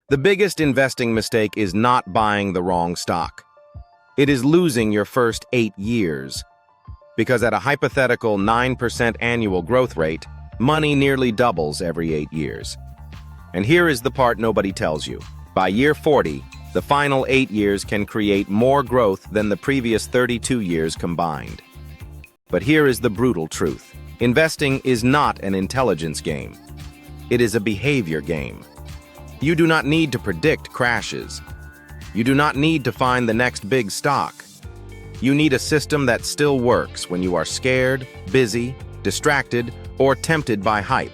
The biggest investing mistake is not buying the wrong stock. It is losing your first 8 years. Because at a hypothetical 9% annual growth rate, money nearly doubles every 8 years. And here is the part nobody tells you. By year 40, the final 8 years can create more growth than the previous 32 years combined. But here is the brutal truth. Investing is not an intelligence game. It is a behavior game. You do not need to predict crashes. You do not need to find the next big stock. You need a system that still works when you are scared, busy, distracted, or tempted by hype.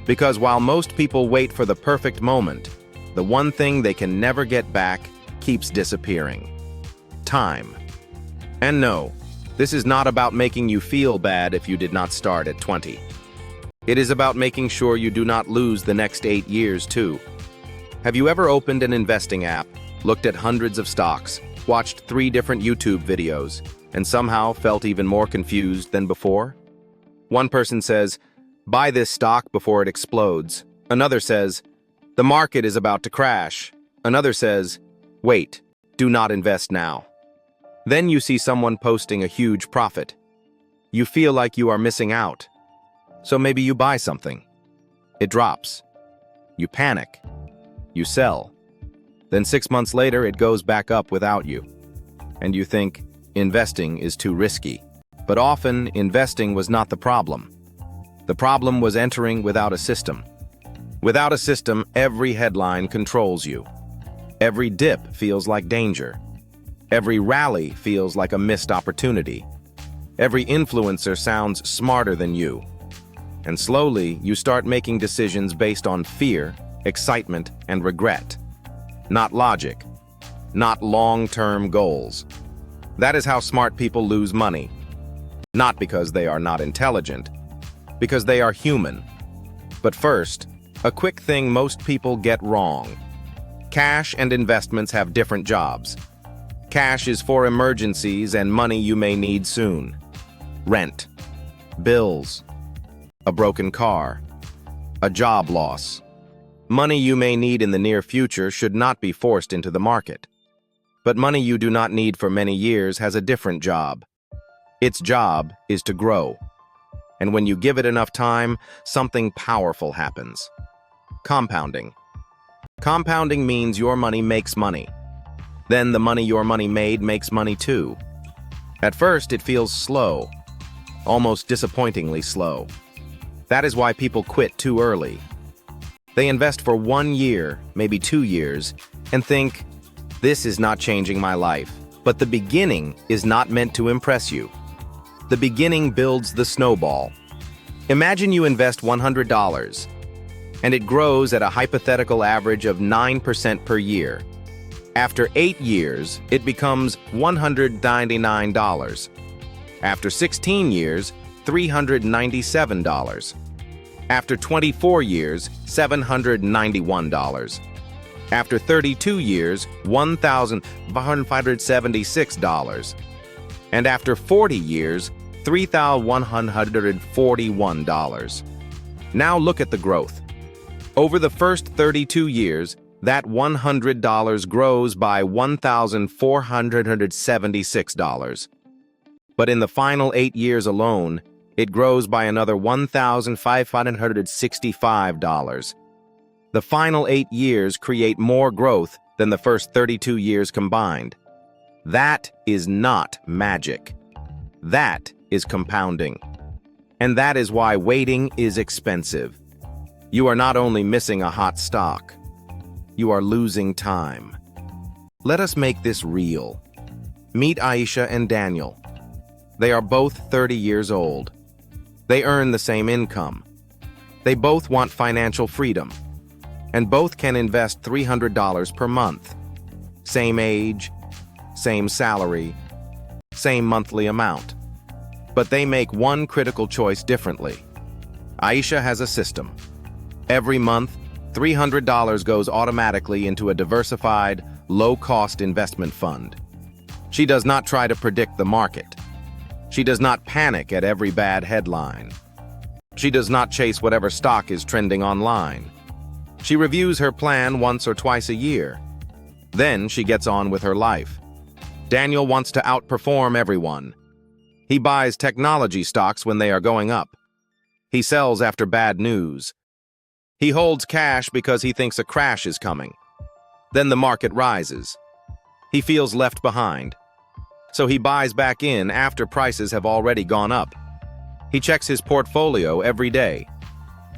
Because while most people wait for the perfect moment, the one thing they can never get back keeps disappearing. Time. And no, this is not about making you feel bad if you did not start at 20. It is about making sure you do not lose the next 8 years too. Have you ever opened an investing app, looked at hundreds of stocks, watched 3 different YouTube videos, and somehow felt even more confused than before? One person says, "Buy this stock before it explodes." Another says, "The market is about to crash." Another says, "Wait, do not invest now." Then you see someone posting a huge profit. You feel like you are missing out. So maybe you buy something. It drops. You panic. You sell. Then 6 months later, it goes back up without you. And you think, investing is too risky. But often, investing was not the problem. The problem was entering without a system. Without a system, every headline controls you. Every dip feels like danger. Every rally feels like a missed opportunity. Every influencer sounds smarter than you. And slowly, you start making decisions based on fear, excitement, and regret. Not logic. Not long-term goals. That is how smart people lose money. Not because they are not intelligent, because they are human. But first, a quick thing most people get wrong. Cash and investments have different jobs. Cash is for emergencies and money you may need soon. Rent, bills, a broken car, a job loss. Money you may need in the near future should not be forced into the market. But money you do not need for many years has a different job. Its job is to grow. And when you give it enough time, something powerful happens. Compounding. Compounding means your money makes money. Then the money your money made makes money too. At first, it feels slow, almost disappointingly slow. That is why people quit too early. They invest for 1 year, maybe 2 years, and think, this is not changing my life. But the beginning is not meant to impress you. The beginning builds the snowball. Imagine you invest $100, and it grows at a hypothetical average of 9% per year. After 8 years, it becomes $199. After 16 years, $397. After 24 years, $791. After 32 years, $1,576. And after 40 years, $3,141. Now look at the growth. Over the first 32 years, that $100 grows by $1,476. But in the final 8 years alone, it grows by another $1,565. The final 8 years create more growth than the first 32 years combined. That is not magic. That is compounding. And that is why waiting is expensive. You are not only missing a hot stock, you are losing time. Let us make this real. Meet Aisha and Daniel. They are both 30 years old. They earn the same income. They both want financial freedom. And both can invest $300 per month. Same age, same salary, same monthly amount. But they make one critical choice differently. Aisha has a system. Every month, $300 goes automatically into a diversified, low-cost investment fund. She does not try to predict the market. She does not panic at every bad headline. She does not chase whatever stock is trending online. She reviews her plan once or twice a year. Then she gets on with her life. Daniel wants to outperform everyone. He buys technology stocks when they are going up. He sells after bad news. He holds cash because he thinks a crash is coming. Then the market rises. He feels left behind. So he buys back in after prices have already gone up. He checks his portfolio every day.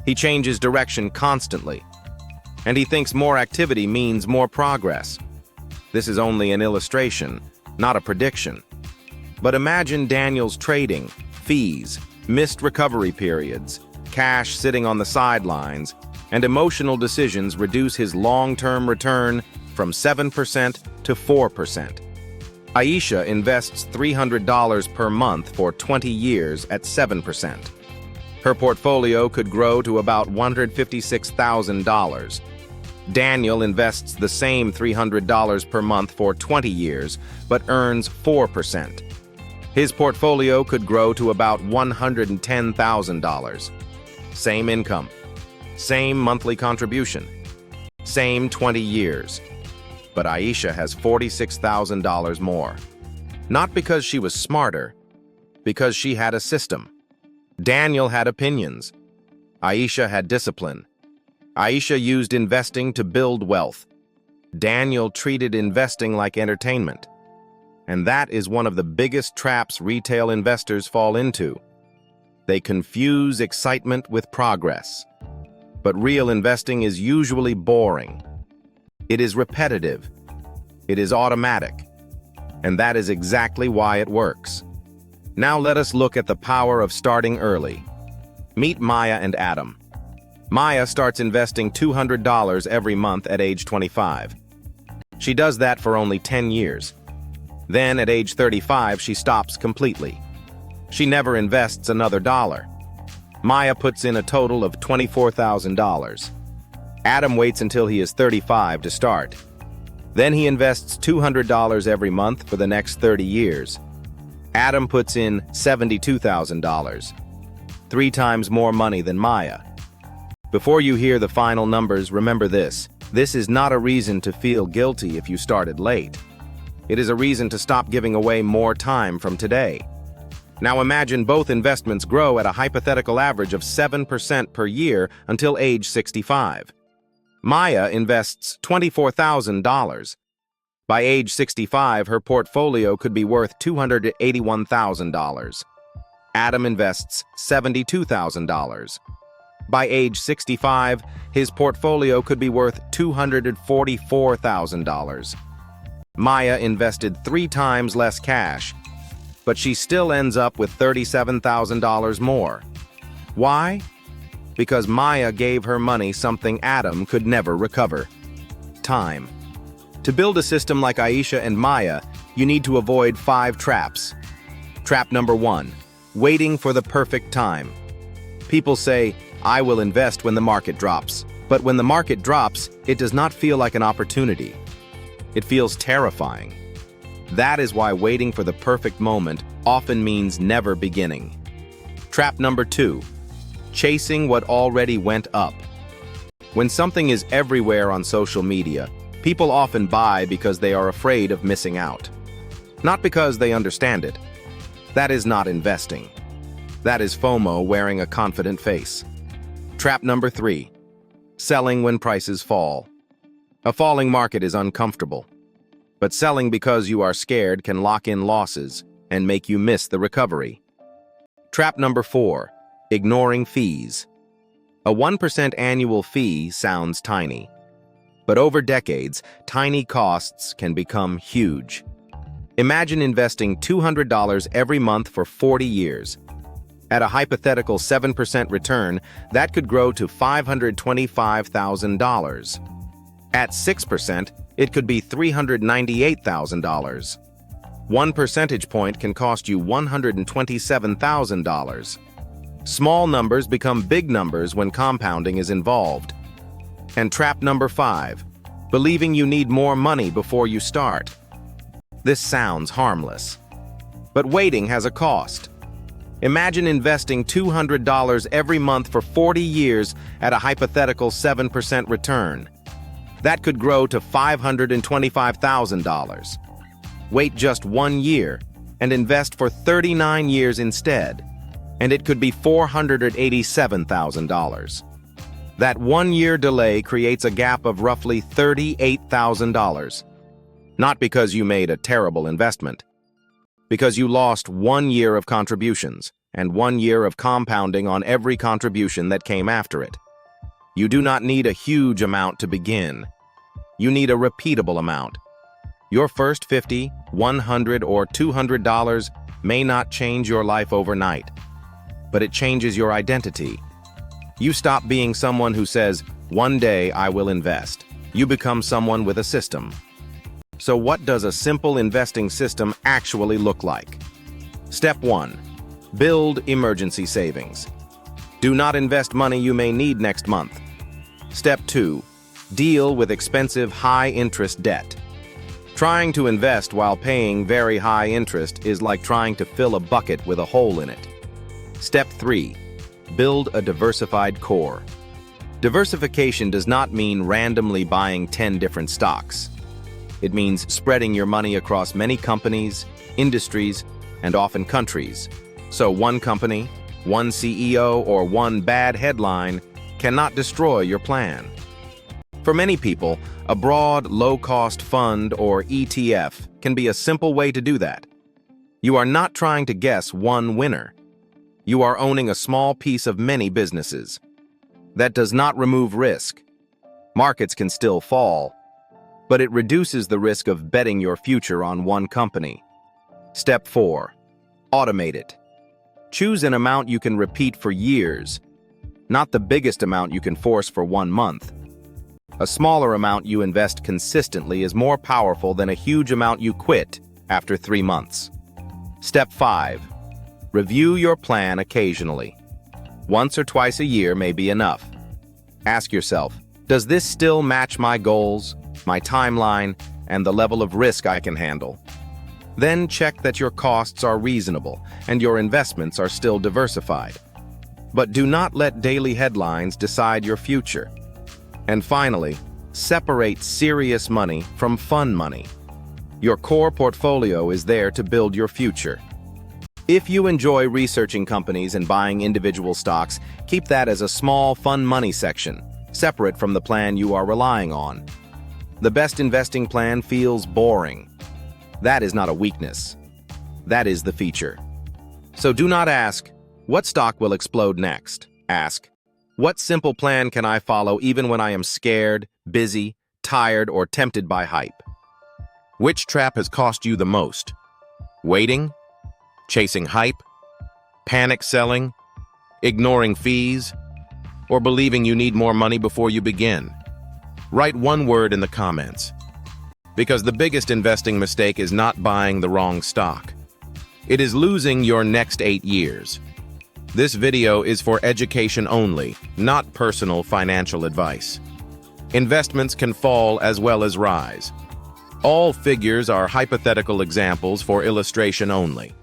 He changes direction constantly. And he thinks more activity means more progress. This is only an illustration, not a prediction. But imagine Daniel's trading, fees, missed recovery periods, cash sitting on the sidelines, and emotional decisions reduce his long-term return from 7% to 4%. Aisha invests $300 per month for 20 years at 7%. Her portfolio could grow to about $156,000. Daniel invests the same $300 per month for 20 years, but earns 4%. His portfolio could grow to about $110,000. Same income, same monthly contribution, same 20 years. But Aisha has $46,000 more. Not because she was smarter, because she had a system. Daniel had opinions. Aisha had discipline. Aisha used investing to build wealth. Daniel treated investing like entertainment. And that is one of the biggest traps retail investors fall into. They confuse excitement with progress. But real investing is usually boring. It is repetitive. It is automatic. And that is exactly why it works. Now let us look at the power of starting early. Meet Maya and Adam. Maya starts investing $200 every month at age 25. She does that for only 10 years. Then, at age 35, she stops completely. She never invests another dollar. Maya puts in a total of $24,000. Adam waits until he is 35 to start. Then he invests $200 every month for the next 30 years. Adam puts in $72,000, 3 times more money than Maya. Before you hear the final numbers, remember this. This is not a reason to feel guilty if you started late. It is a reason to stop giving away more time from today. Now imagine both investments grow at a hypothetical average of 7% per year until age 65. Maya invests $24,000. By age 65, her portfolio could be worth $281,000. Adam invests $72,000. By age 65, his portfolio could be worth $244,000. Maya invested 3 times less cash, but she still ends up with $37,000 more. Why? Because Maya gave her money something Adam could never recover: time. To build a system like Aisha and Maya, you need to avoid 5 traps. Trap number 1, waiting for the perfect time. People say, I will invest when the market drops. But when the market drops, it does not feel like an opportunity. It feels terrifying. That is why waiting for the perfect moment often means never beginning. Trap number 2, chasing what already went up. When something is everywhere on social media, people often buy because they are afraid of missing out. Not because they understand it. That is not investing. That is FOMO wearing a confident face. Trap number 3, selling when prices fall. A falling market is uncomfortable, but selling because you are scared can lock in losses and make you miss the recovery. Trap number 4, ignoring fees. A 1% annual fee sounds tiny, but over decades, tiny costs can become huge. Imagine investing $200 every month for 40 years. At a hypothetical 7% return, that could grow to $525,000. At 6%, it could be $398,000. 1 percentage point can cost you $127,000. Small numbers become big numbers when compounding is involved. And trap number 5, believing you need more money before you start. This sounds harmless, but waiting has a cost. Imagine investing $200 every month for 40 years at a hypothetical 7% return. That could grow to $525,000. Wait just 1 year and invest for 39 years instead, and it could be $487,000. That 1-year delay creates a gap of roughly $38,000. Not because you made a terrible investment, because you lost 1 year of contributions and 1 year of compounding on every contribution that came after it. You do not need a huge amount to begin. You need a repeatable amount. Your first $50, $100, or $200 may not change your life overnight, but it changes your identity. You stop being someone who says, "One day I will invest." You become someone with a system. So what does a simple investing system actually look like? Step 1. Build emergency savings. Do not invest money you may need next month. Step 2. Deal with expensive high-interest debt. Trying to invest while paying very high interest is like trying to fill a bucket with a hole in it. Step 3. Build a diversified core. Diversification does not mean randomly buying 10 different stocks. It means spreading your money across many companies, industries, and often countries. So one company, one CEO, or one bad headline cannot destroy your plan. For many people, a broad, low-cost fund or ETF can be a simple way to do that. You are not trying to guess one winner. You are owning a small piece of many businesses. That does not remove risk. Markets can still fall, but it reduces the risk of betting your future on one company. Step 4. Automate it. Choose an amount you can repeat for years, not the biggest amount you can force for 1 month. A smaller amount you invest consistently is more powerful than a huge amount you quit after 3 months. Step 5. Review your plan occasionally. Once or twice a year may be enough. Ask yourself, does this still match my goals, my timeline, and the level of risk I can handle? Then check that your costs are reasonable and your investments are still diversified. But do not let daily headlines decide your future. And finally, separate serious money from fun money. Your core portfolio is there to build your future. If you enjoy researching companies and buying individual stocks, keep that as a small fun money section, separate from the plan you are relying on. The best investing plan feels boring. That is not a weakness. That is the feature. So do not ask, what stock will explode next? Ask, what simple plan can I follow even when I am scared, busy, tired, or tempted by hype? Which trap has cost you the most? Waiting? Chasing hype? Panic selling? Ignoring fees? Or believing you need more money before you begin? Write one word in the comments. Because the biggest investing mistake is not buying the wrong stock. It is losing your next 8 years. This video is for education only, not personal financial advice. Investments can fall as well as rise. All figures are hypothetical examples for illustration only.